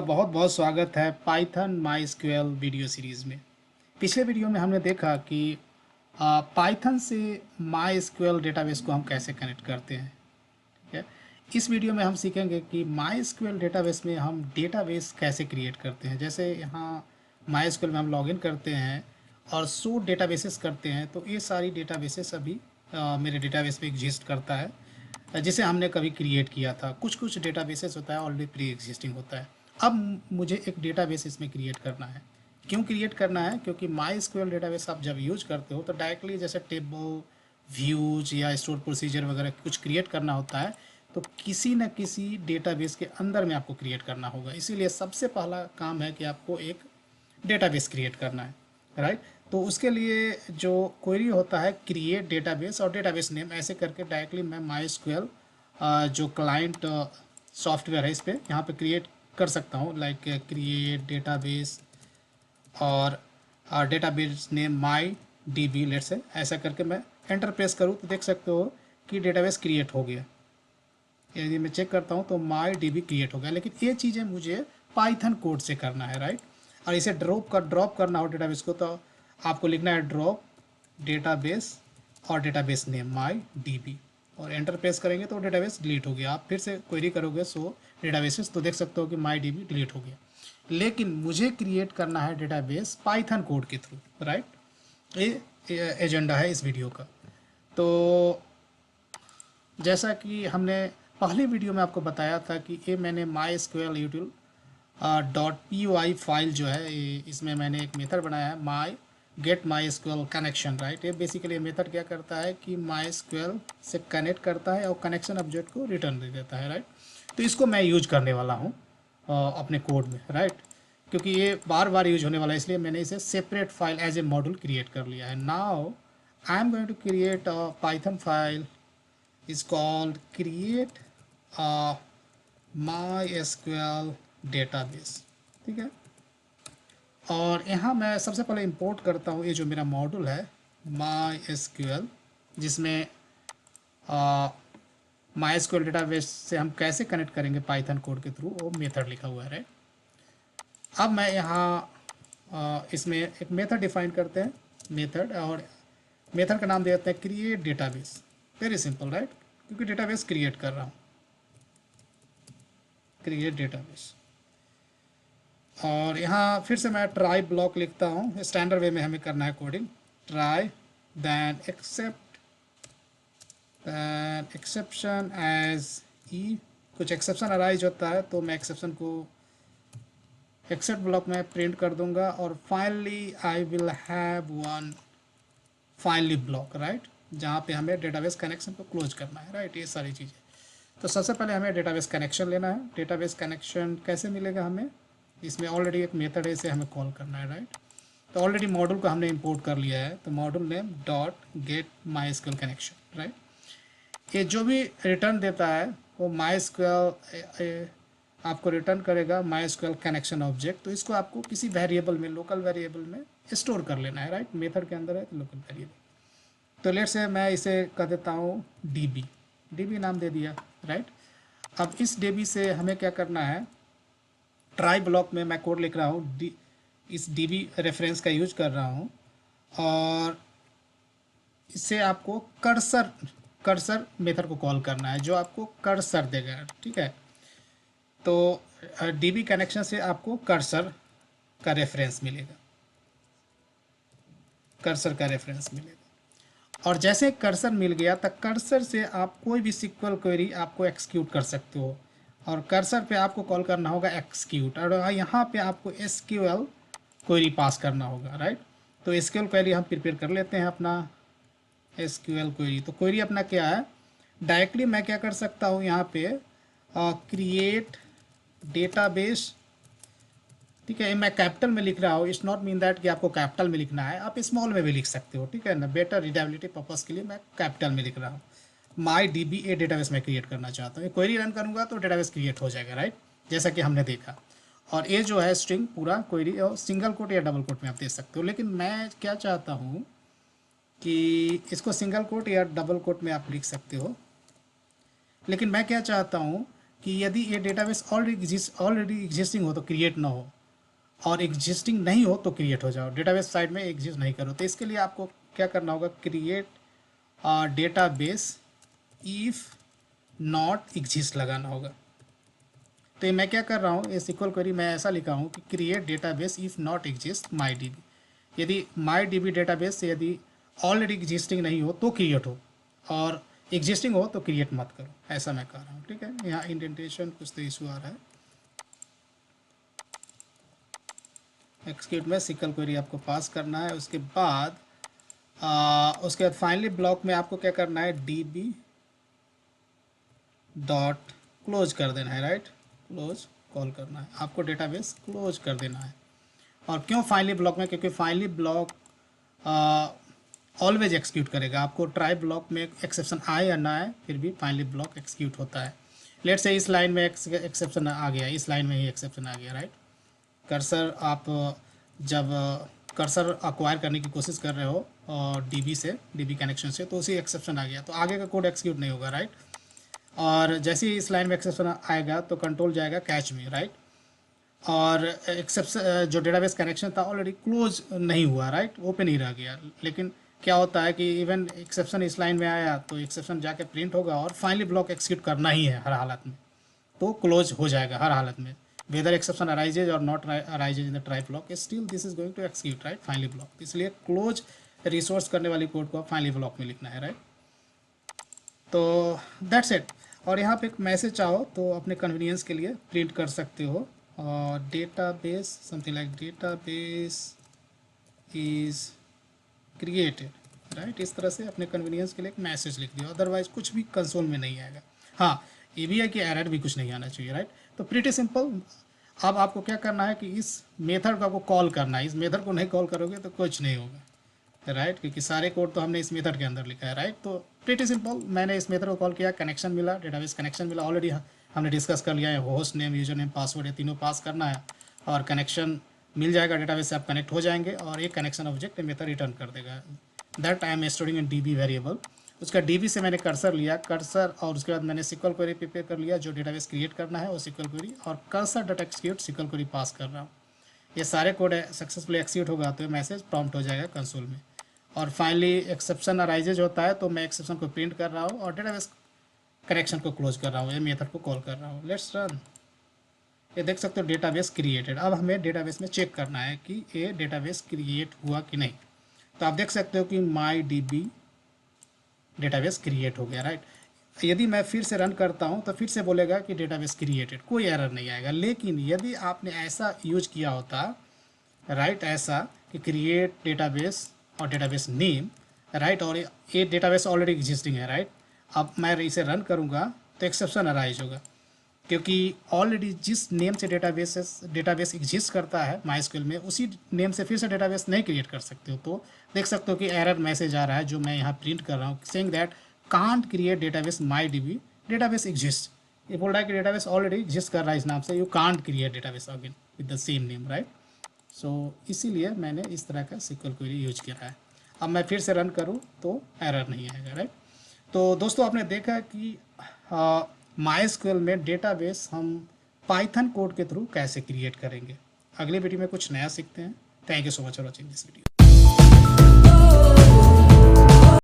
बहुत बहुत स्वागत है पाइथन माई वीडियो सीरीज़ में। पिछले वीडियो में हमने देखा कि पाइथन से माई डेटाबेस को हम कैसे कनेक्ट करते हैं। ठीक है, इस वीडियो में हम सीखेंगे कि माई डेटाबेस में हम डेटाबेस कैसे क्रिएट करते हैं। जैसे यहाँ माई में हम लॉगिन करते हैं और शो डेटाबेसेस करते हैं, तो ये सारी डेटाबेसेस अभी मेरे डेटाबेस में एग्जिस्ट करता है, जिसे हमने कभी क्रिएट किया था। कुछ कुछ डेटाबेसेस होता है ऑलरेडी प्री एग्जिस्टिंग होता है। अब मुझे एक डेटाबेस इसमें क्रिएट करना है। क्यों क्रिएट करना है? क्योंकि माई डेटाबेस आप जब यूज करते हो तो डायरेक्टली जैसे टेबल, व्यूज या स्टोर प्रोसीजर वगैरह कुछ क्रिएट करना होता है, तो किसी न किसी डेटाबेस के अंदर में आपको क्रिएट करना होगा। इसीलिए सबसे पहला काम है कि आपको एक डेटाबेस क्रिएट करना है, राइट। तो उसके लिए जो क्वेरी होता है क्रिएट डेटाबेस और डेटाबेस नेम, ऐसे करके डायरेक्टली मैं माई जो क्लाइंट सॉफ्टवेयर है इस पर यहाँ पे क्रिएट कर सकता हूँ, लाइक क्रिएट डेटाबेस और database name my D let say. ऐसा करके मैं एंटर प्रेस करूँ तो देख सकते हो कि डेटाबेस क्रिएट हो गया। यदि मैं चेक करता हूँ तो माई डी क्रिएट हो गया, लेकिन ये चीज़ें मुझे पाइथन कोड से करना है, राइट। और इसे ड्रॉप करना हो डेटाबेस को, तो आपको लिखना है ड्रॉप डेटाबेस और डेटाबेस नेम माई डी और एंटर प्रेस करेंगे तो डेटाबेस डिलीट हो गया। आप फिर से क्वेरी करोगे सो डेटाबेसेस, तो देख सकते हो कि माई डी डिलीट हो गया। लेकिन मुझे क्रिएट करना है डेटाबेस पाइथन कोड के थ्रू, राइट। ये एजेंडा है इस वीडियो का। तो जैसा कि हमने पहले वीडियो में आपको बताया था कि ये मैंने माई स्क्वेल यूटिल .py फाइल जो है, इसमें मैंने एक मेथड बनाया है my get my SQL connection, right. ये बेसिकली मेथड क्या करता है कि माई स्क्वेल से कनेक्ट करता है और कनेक्शन ऑब्जेक्ट को रिटर्न दे देता है, राइट। तो इसको मैं यूज करने वाला हूँ अपने कोड में, राइट। क्योंकि ये बार बार यूज होने वाला है, इसलिए मैंने इसे separate file as a module create कर लिया है। Now I am going to create a Python file is called create MySQL database, ठीक है। और यहाँ मैं सबसे पहले इंपोर्ट करता हूँ ये जो मेरा मॉड्यूल है MySQL, जिसमें MySQL डेटाबेस से हम कैसे कनेक्ट करेंगे पाइथन कोड के थ्रू, वो मेथड लिखा हुआ है। अब मैं यहाँ इसमें एक मेथड डिफाइन करते हैं, मेथड, और मेथड का नाम देते हैं create database. Very simple, right, क्योंकि डेटाबेस क्रिएट कर रहा हूँ, क्रिएट डेटाबेस। और यहाँ फिर से मैं ट्राई ब्लॉक लिखता हूँ, स्टैंडर्ड वे में हमें करना है coding. Try then exception as E, कुछ एक्सेप्शन अराइज होता है तो मैं एक्सेप्शन को एक्सेप्ट ब्लॉक में प्रिंट कर दूंगा। और finally I will have one finally block, right, जहाँ पे हमें डेटाबेस कनेक्शन को क्लोज करना है, राइट। ये सारी चीज़ें। तो सबसे पहले हमें डेटाबेस कनेक्शन लेना है। डेटाबेस कनेक्शन कैसे मिलेगा हमें? इसमें ऑलरेडी एक मेथड है, इसे हमें कॉल करना है, राइट। तो ऑलरेडी मॉड्यूल को हमने इंपोर्ट कर लिया है, तो module name dot gate my SQL connection, right. ये जो भी रिटर्न देता है वो माई स्क्वेल आपको रिटर्न करेगा माई स्क्वेल कनेक्शन ऑब्जेक्ट। तो इसको आपको किसी वेरिएबल में, लोकल वेरिएबल में स्टोर कर लेना है, राइट। मेथड के अंदर है तो लोकल वेरिएबल। तो लेट से मैं इसे कर देता हूँ डी नाम दे दिया, राइट। अब इस डी से हमें क्या करना है, ट्राई ब्लॉक में मैं कोड लिख रहा हूँ, इस डी रेफरेंस का यूज कर रहा हूँ, और इससे आपको कर्सर मेथड को कॉल करना है, जो आपको कर्सर देगा, ठीक है। तो डी कनेक्शन से आपको कर्सर का रेफरेंस मिलेगा, कर्सर का रेफरेंस मिलेगा। और जैसे कर्सर मिल गया तब कर्सर से आप कोई भी सिक्वल क्वेरी आपको एक्सिक्यूट कर सकते हो, और कर्सर पे आपको कॉल करना होगा एक्सिक्यूट, और यहाँ पे आपको एसक्यूएल क्वेरी पास करना होगा, राइट। तो एसक्यूएल क्वेरी हम प्रिपेयर कर लेते हैं अपना एसक्यूएल क्वेरी। तो क्वेरी अपना क्या है, डायरेक्टली मैं क्या कर सकता हूँ यहाँ पे क्रिएट डेटाबेस, ठीक है। मैं कैपिटल में लिख रहा हूँ, इट्स नॉट मीन दैट कि आपको कैपिटल में लिखना है, आप स्मॉल में भी लिख सकते हो, ठीक है ना। बेटर रीडेबिलिटी पर्पस के लिए मैं कैपिटल में लिख रहा हूँ। My D B a database में क्रिएट करना चाहता हूँ, क्वेरी रन करूँगा तो डेटाबेस क्रिएट हो जाएगा, राइट, जैसा कि हमने देखा। और ये जो है स्ट्रिंग पूरा क्वेरी, और सिंगल कोट या डबल कोट में आप दे सकते हो, लेकिन मैं क्या चाहता हूँ कि इसको सिंगल कोट या डबल कोट में आप लिख सकते हो, लेकिन मैं क्या चाहता हूँ कि यदि ये डेटाबेस ऑलरेडी एग्जिस्टिंग हो तो क्रिएट ना हो, और एग्जिस्टिंग नहीं हो तो क्रिएट हो जाओ, डेटाबेस साइड में एग्जिस्ट नहीं करो। तो इसके लिए आपको क्या करना होगा, create database if not exist लगाना होगा। तो ये मैं क्या कर रहा हूँ, ये सिक्वल क्वेरी मैं ऐसा लिखा हूँ कि create database if not exist my D B. यदि माई डी बी डेटाबेस से यदि ऑलरेडी एग्जिस्टिंग नहीं हो तो क्रिएट हो, और एग्जिस्टिंग हो तो क्रिएट मत करो, ऐसा मैं कह रहा हूँ। ठीक है, यहाँ इंडेंटेशन कुछ तो इशू आ रहा है। एक्सक्यूट में सिक्वल क्वेरी आपको पास करना है। उसके बाद फाइनली ब्लॉक में आपको क्या करना है, डी बी डॉट क्लोज कर देना है, राइट, क्लोज कॉल करना है आपको, डेटाबेस क्लोज कर देना है। और क्यों फाइनली ब्लॉक में, क्योंकि फाइनली ब्लॉक ऑलवेज एक्सक्यूट करेगा। आपको ट्राई ब्लॉक में एक्सेप्शन आए या ना आए, फिर भी फाइनली ब्लॉक एक्सक्यूट होता है। लेट से इस लाइन में एक्सेप्शन आ गया, इस लाइन में ही एक्सेप्शन आ गया, राइट। कर्सर आप जब कर्सर अक्वायर करने की कोशिश कर रहे हो डीबी से, डीबी कनेक्शन से, तो उसी एक्सेप्शन आ गया, तो आगे का कोड एक्सिक्यूट नहीं होगा, राइट। और जैसे ही इस लाइन में एक्सेप्शन आएगा तो कंट्रोल जाएगा कैच में, राइट। और एक्सेप्शन जो डेटाबेस कनेक्शन था ऑलरेडी क्लोज नहीं हुआ, राइट, ओपन ही रह गया। लेकिन क्या होता है कि इवन एक्सेप्शन इस लाइन में आया तो एक्सेप्शन जाके प्रिंट होगा, और फाइनली ब्लॉक एक्सिक्यूट करना ही है हर हालत में, तो क्लोज हो जाएगा हर हालत में। वेदर एक्सेप्शन अराइजेज और not arises in the try block, still this is going to execute, right, finally block. इसलिए क्लोज रिसोर्स करने वाली कोड को फाइनली ब्लॉक में लिखना है, राइट। तो दैट्स इट। और यहाँ पे एक मैसेज चाहो तो अपने कन्वीनियंस के लिए प्रिंट कर सकते हो, और database something like database is created, right. इस तरह से अपने कन्वीनियंस के लिए एक मैसेज लिख दिया, अदरवाइज कुछ भी कंसोल में नहीं आएगा। हाँ, ये भी है कि एरर भी कुछ नहीं आना चाहिए, राइट। तो प्रीटी सिंपल। अब आपको क्या करना है कि इस मेथड को आपको कॉल करना है। इस मेथड को नहीं कॉल करोगे तो कुछ नहीं होगा, राइट, क्योंकि सारे कोड तो हमने इस मेथड के अंदर लिखा है, राइट। तो प्रीटी सिंपल, मैंने इस मेथड को कॉल किया, कनेक्शन मिला, डेटाबेस कनेक्शन मिला, ऑलरेडी हमने डिस्कस कर लिया है, host name, user name, password, ये तीनों पास करना है, और कनेक्शन मिल जाएगा, डेटाबेस से आप कनेक्ट हो जाएंगे, और एक कनेक्शन ऑब्जेक्ट मेथड रिटर्न कर देगा, that I am storing in dB variable. उसका डीबी से मैंने कर्सर लिया, कर्सर, और उसके बाद मैंने सिक्वल क्वेरी प्रिपेयर कर लिया, जो डेटाबेस क्रिएट करना है वो सिक्वल क्वेरी, और cursor dot execute SQL query pass कर रहा हूँ। ये सारे कोड सक्सेसफुली एक्सिक्यूट होगा तो मैसेज प्रॉम्प्ट हो जाएगा कंसोल में। और फाइनली एक्सेप्शन अराइजेज होता है तो मैं एक्सेप्शन को प्रिंट कर रहा हूँ, और डेटाबेस कनेक्शन को क्लोज कर रहा हूँ, ये मेथड को कॉल कर रहा हूँ। Let's run. ये देख सकते हो डेटाबेस क्रिएटेड। अब हमें डेटाबेस में चेक करना है कि ये डेटाबेस क्रिएट हुआ कि नहीं। तो आप देख सकते हो कि my D B database create हो गया, राइट। यदि मैं फिर से रन करता हूँ तो फिर से बोलेगा कि डेटाबेस क्रिएटेड, कोई एरर नहीं आएगा। लेकिन यदि आपने ऐसा यूज किया होता, राइट, ऐसा कि क्रिएट डेटाबेस और डेटाबेस नेम, राइट, और ये डेटाबेस ऑलरेडी एग्जिस्टिंग है, राइट। अब मैं इसे रन करूँगा तो एक्सेप्शन अराइज होगा, क्योंकि ऑलरेडी जिस नेम से डेटाबेस एग्जिस्ट करता है माइस्क्यूएल में, उसी नेम से फिर से डेटाबेस नहीं क्रिएट कर सकते हो। तो देख सकते हो कि एरर मैसेज आ रहा है, जो मैं यहाँ प्रिंट कर रहा हूँ, saying that can't create database my D B database exist. ये बोल रहा है कि डेटाबेस ऑलरेडी एग्जिस्ट कर रहा है इस नाम से, you can't create database again with the same name, right. So इसीलिए मैंने इस तरह का सिक्वल क्वेरी यूज किया है। अब मैं फिर से रन करूँ तो एरर नहीं आएगा, राइट। तो दोस्तों आपने देखा कि माइस्क्यूएल में डेटाबेस हम पाइथन कोड के थ्रू कैसे क्रिएट करेंगे। अगले वीडियो में कुछ नया सीखते हैं। Thank you so much for watching this video.